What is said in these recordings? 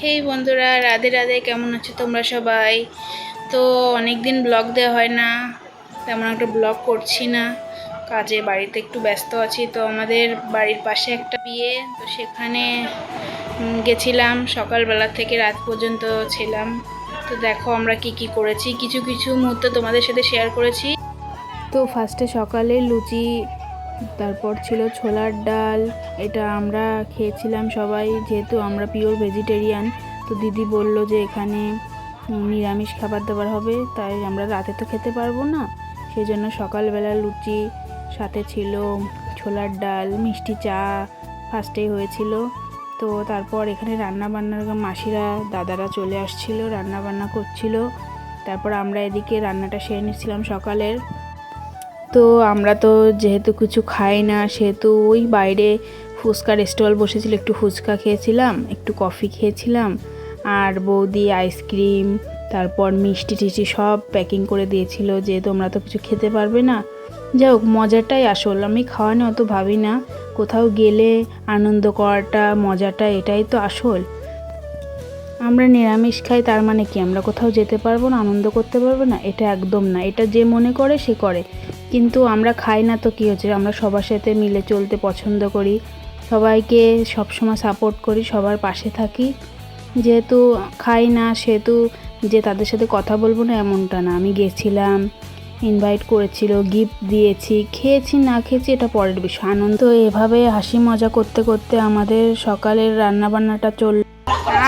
হেই বন্ধুরা, রাধে রাধে। কেমন আছো তোমরা সবাই? তো অনেক দিন ব্লগ দেওয়া হয় না, তেমন একটা ব্লগ করছি না, কাজে বাড়িতে একটু ব্যস্ত আছি। তো আমাদের বাড়ির পাশে একটা বিয়ে, তো সেখানে গেছিলাম, সকালবেলা থেকে রাত পর্যন্ত ছিলাম। তো দেখো আমরা কি কি করেছি, কিছু কিছু মুহূর্ত তোমাদের সাথে শেয়ার করেছি। তো ফার্স্টে সকালে লুচি, তারপর ছিল ছোলার ডাল। এটা আমরা খেয়েছিলাম সবাই, যেহেতু আমরা পিওর ভেজিটেরিয়ান। তো দিদি বলল যে এখানে নিরামিষ খাবার দাবার হবে, তাই আমরা রাতে তো খেতে পারবো না, সেই জন্য সকালবেলা লুচি, সাথে ছিল ছোলার ডাল, মিষ্টি চা ফার্স্টেই হয়েছিল। তো তারপর এখানে রান্না বান্নার মাসিরা দাদারা চলে আসছিল, রান্না বান্না করছিল। তারপর আমরা এদিকে রান্নাটা সেরে নিচ্ছিলাম সকালের। তো আমরা তো যেহেতু কিছু খাই না, সেহেতু ওই বাইরে ফুচকার স্টল বসেছিল, একটু ফুচকা খেয়েছিলাম, একটু কফি খেয়েছিলাম। আর বৌদি আইসক্রিম, তারপর মিষ্টি টিষ্টি সব প্যাকিং করে দিয়েছিল, যে তোমরা তো কিছু খেতে পারবে না। যাই হোক, মজাটাই আসল, আমি খাওয়া নিয়ে অত ভাবি না, কোথাও গেলে আনন্দ করাটা, মজাটা, এটাই তো আসল। আমরা নিরামিষ খাই তার মানে কি আমরা কোথাও যেতে পারবো না, আনন্দ করতে পারবো না? এটা একদম না, এটা যে মনে করে সে করে। কিন্তু আমরা খাই না তো কী হচ্ছে, আমরা সবার সাথে মিলে চলতে পছন্দ করি, সবাইকে সবসময় সাপোর্ট করি, সবার পাশে থাকি। যেহেতু খাই না সেহেতু যে তাদের সাথে কথা বলবো না এমনটা না। আমি গেছিলাম, ইনভাইট করেছিল, গিফট দিয়েছি, খেয়েছি না খেয়েছি এটা পরের বিষয়, আনন্দ। এভাবে হাসি মজা করতে করতে আমাদের সকালের রান্নাবান্নাটা চলল।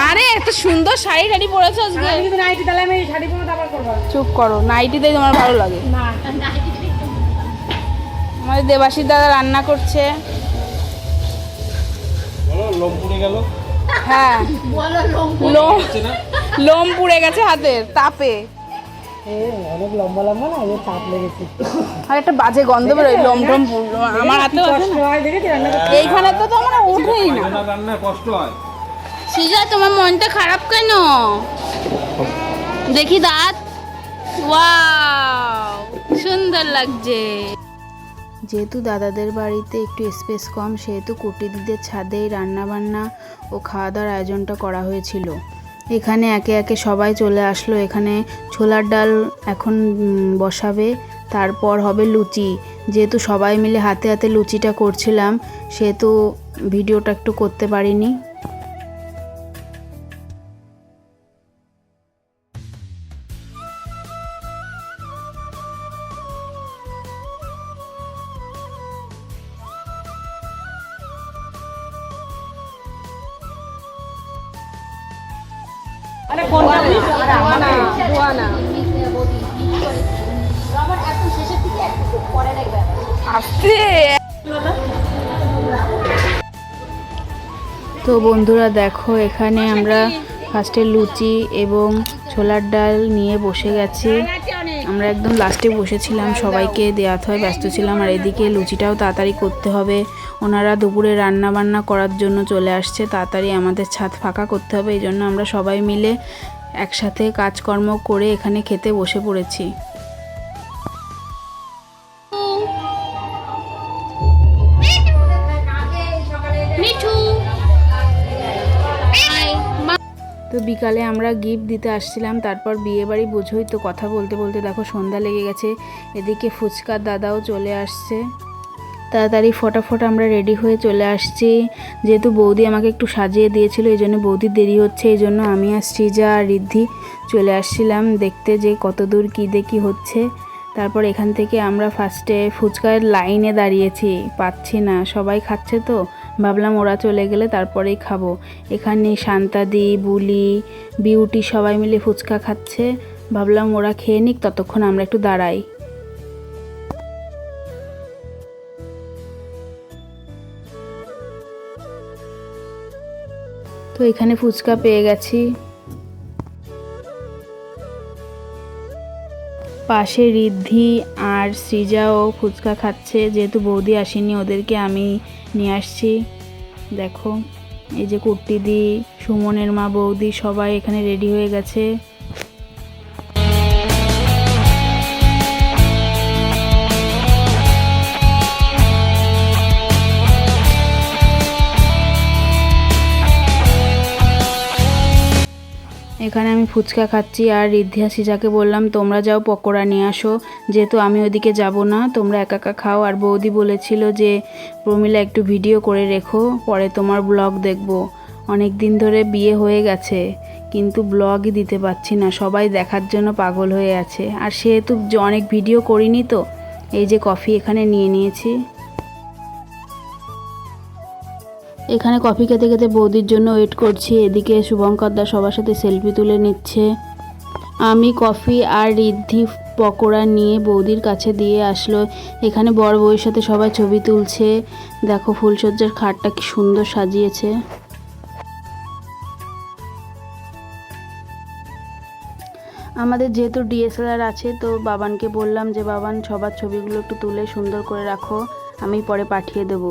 আরে এত সুন্দর শাড়ি টাড়ি পরেছো আজকে। নাইটি তাহলে আমি শাড়ি পরে আবার করবো। চুপ করো, নাইটিতেই তোমার ভালো লাগে। না আমাদের দেবাশিস দাদা রান্না করছে। লোম পুড়ে গেল। হ্যাঁ, লোম পুড়ে গেছে হাতের তাপে। অনেক লম্বা লম্বা না, ওই তাপ লেগেছে। আর একটা বাজে গন্ধ বেরোয়, লোম টোম আমার হাতেও আছে কষ্ট না। হয় দেখেছি রান্না করতে। এইখানে তো তোমার উঠেই না। রান্না কষ্ট হয়। সিজা, তোমার মনটা খারাপ কেন? দেখি দাঁত। ওয়াও, সুন্দর লাগছে। যেহেতু দাদাদের বাড়িতে একটু স্পেস কম, সেহেতু কুটিদিদের ছাদেই রান্নাবান্না ও খাওয়া দাওয়ার আয়োজনটা করা হয়েছিল। এখানে একে একে সবাই চলে আসলো। এখানে ছোলার ডাল এখন বসাবে, তারপর হবে লুচি। যেহেতু সবাই মিলে হাতে হাতে লুচিটা করছিলাম, সেহেতু ভিডিওটা একটু করতে পারিনি। আরে কোনটা ধোয়া না আসছে। তো বন্ধুরা দেখো, এখানে আমরা ফার্স্টে লুচি এবং ছোলার ডাল নিয়ে বসে গেছি। আমরা একদম লাস্টে বসেছিলাম, সবাইকে দেওয়াতে হয় ব্যস্ত ছিলাম। আর এদিকে লুচিটাও তাড়াতাড়ি করতে হবে, ওনারা দুপুরে রান্না বান্না করার জন্য চলে আসছে, তাড়াতাড়ি আমাদের ছাদ ফাঁকা করতে হবে। এই জন্য আমরা সবাই মিলে একসাথে কাজকর্ম করে এখানে খেতে বসে পড়েছি। তো বিকালে আমরা গিফট দিতে আসছিলাম, তারপর বিয়েবাড়ি বোঝোই তো, কথা বলতে বলতে দেখো সন্ধ্যা লেগে গেছে। এদিকে ফুচকার দাদাও চলে আসছে, তাড়াতাড়ি ফটাফট আমরা রেডি হয়ে চলে আসছি। যেহেতু বৌদি আমাকে একটু সাজিয়ে দিয়েছিল, এই জন্য বৌদির দেরি হচ্ছে, এই জন্য আমি আর সৃজা আর ঋদ্ধি চলে আসছিলাম দেখতে যে কত দূর কী দেখি হচ্ছে। তারপর এখান থেকে আমরা ফার্স্টে ফুচকার লাইনে দাঁড়িয়েছি, পাচ্ছি না, সবাই খাচ্ছে তো ভাবলাম ওরা চলে গেলে তারপরেই খাবো। এখানে শান্তাদি, বুলি, বিউটি সবাই মিলে ফুচকা খাচ্ছে, ভাবলাম ওরা খেয়ে নিক, ততক্ষণ আমরা একটু দাঁড়াই। তো এখানে ফুচকা পেয়ে গেছি। পাশে ঋদ্ধি আর সৃজাও ফুচকা খাচ্ছে, যেহেতু বৌদি আসেনি ওদেরকে আমি নিয়ে আসছি। দেখো এই যে কুট্টিদি, সুমনের মা, বৌদি সবাই এখানে রেডি হয়ে গেছে। এখানে আমি ফুচকা খাচ্ছি আর রিদ্ধি সিজাকে বললাম তোমরা যাও পকোড়া নিয়ে আসো, যেহেতু আমি ওদিকে যাব না, তোমরা একা একা খাও। আর বৌদি বলেছিল যে প্রমিলা একটু ভিডিও করে রেখো, পরে তোমার ব্লগ দেখব। অনেক দিন ধরে বিয়ে হয়ে গেছে কিন্তু ব্লগই দিতে পারছি না, সবাই দেখার জন্য পাগল হয়ে আছে। আর সেহেতু অনেক ভিডিও করিনি তো। এই যে কফি এখানে নিয়ে নিয়েছি। এখানে কফি খেতে খেতে বৌদির জন্য ওয়েট করছি। এদিকে শুভঙ্করদা সবার সাথে সেলফি তুলে নিচ্ছে। আমি কফি আর রিদ্ধি পকোড়া নিয়ে বৌদির কাছে দিয়ে আসলো। এখানে বর বউয়ের সাথে সবাই ছবি তুলছে। দেখো ফুলসজ্জার খাটটা কি সুন্দর সাজিয়েছে। আমাদের যেহেতু ডিএসএলআর আছে তো বাবানকে বললাম যে বাবান সবার ছবিগুলো একটু তুলে সুন্দর করে রাখো, আমি পরে পাঠিয়ে দেব।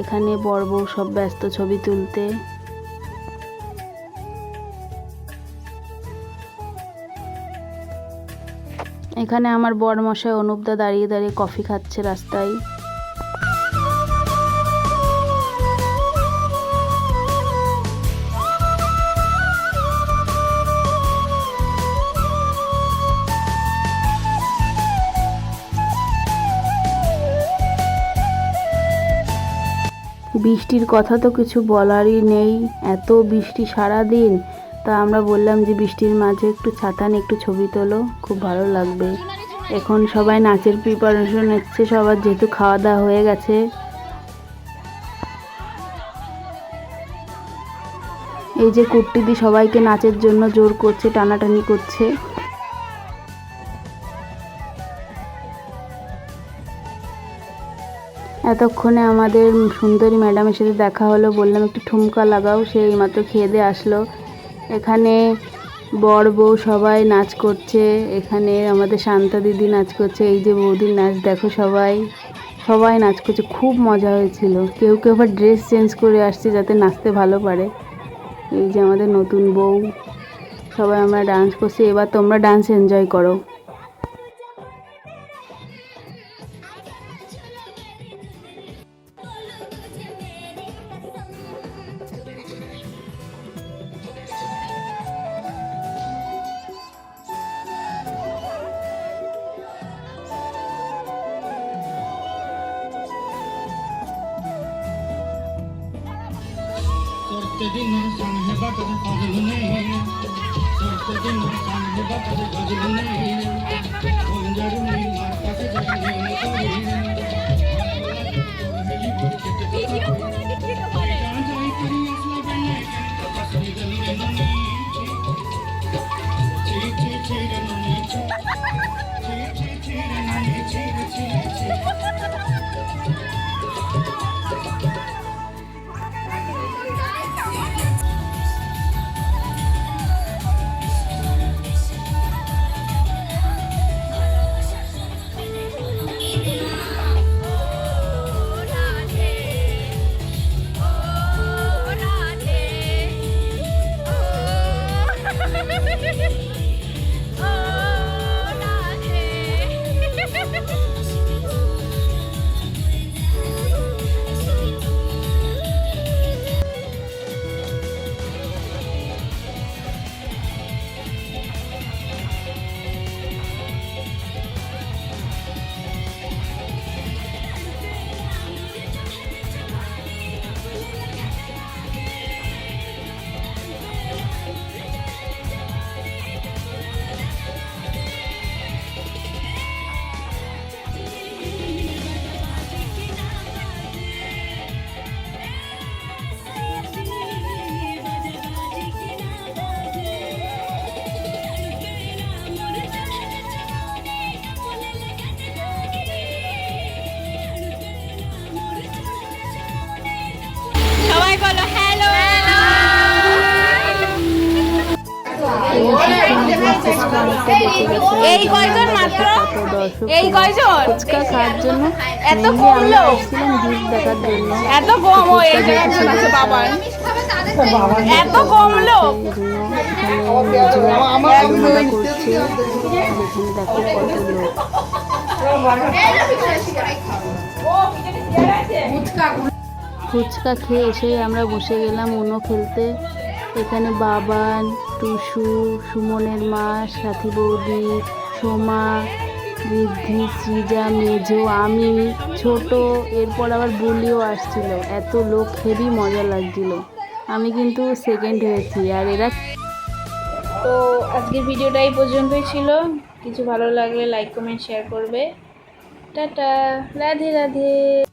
এখানে বর বউ সব ব্যস্ত ছবি তুলতে। এখানে আমার বর মশাই অনুপদা দাঁড়িয়ে দাঁড়িয়ে কফি খাচ্ছে রাস্তায়। বৃষ্টির কথা তো কিছু বলারই নেই, এত বৃষ্টি সারা দিন। তা আমরা বললাম যে বৃষ্টির মাঝে একটু ছাতা নিয়ে একটু ছবি তোলো, খুব ভালো লাগবে। এখন সবাই নাচের প্রিপারেশন নিচ্ছে, সবার যেহেতু খাওয়া দাওয়া হয়ে গেছে। এই যে কুট্টিদি সবাইকে নাচের জন্য জোর করছে, টানাটানি করছে। এতক্ষণে আমাদের সুন্দরী ম্যাডামের সাথে দেখা হলো, বললাম একটু ঠুমকা লাগাও, সে এইমাত্র খেয়ে দিয়ে আসলো। এখানে বর বউ সবাই নাচ করছে, এখানে আমাদের শান্তা দিদি নাচ করছে, এই যে বৌদির নাচ দেখো, সবাই নাচ করছে, খুব মজা হয়েছিল। কেউ কেউ আবার ড্রেস চেঞ্জ করে আসছে যাতে নাচতে ভালো পারে। এই যে আমাদের নতুন বউ, সবাই আমরা ডান্স করছি। এবার তোমরা ডান্স এনজয় করো। এই কয়জন মাত্র, এই কয়জন ফুচকা খাওয়ার জন্য এত কম লোক, এসেছিলাম গিফট দেখার জন্য। এত কম হয়ে গেছে বাবার, এত কম লোক। করছে এখানে দেখো কত লোক। ফুচকা খেয়ে এসে আমরা বসে গেলাম উনো খেলতে। এখানে বাবান টুসু, সুমনের মা, সাথী বৌদি, সোমা, ঋদ্ধি, সৃজা, মেজো, আমি, ছোট, এরপর আবার বুলিও আসছিল। এত লোক, হেবি মজা লাগছিল। আমি কিন্তু সেকেন্ড হয়েছি আর এরা। তো আজকের ভিডিওটা এই পর্যন্তই ছিল। কিছু ভালো লাগলে লাইক কমেন্ট শেয়ার করবে। টাটা, রাধে রাধে।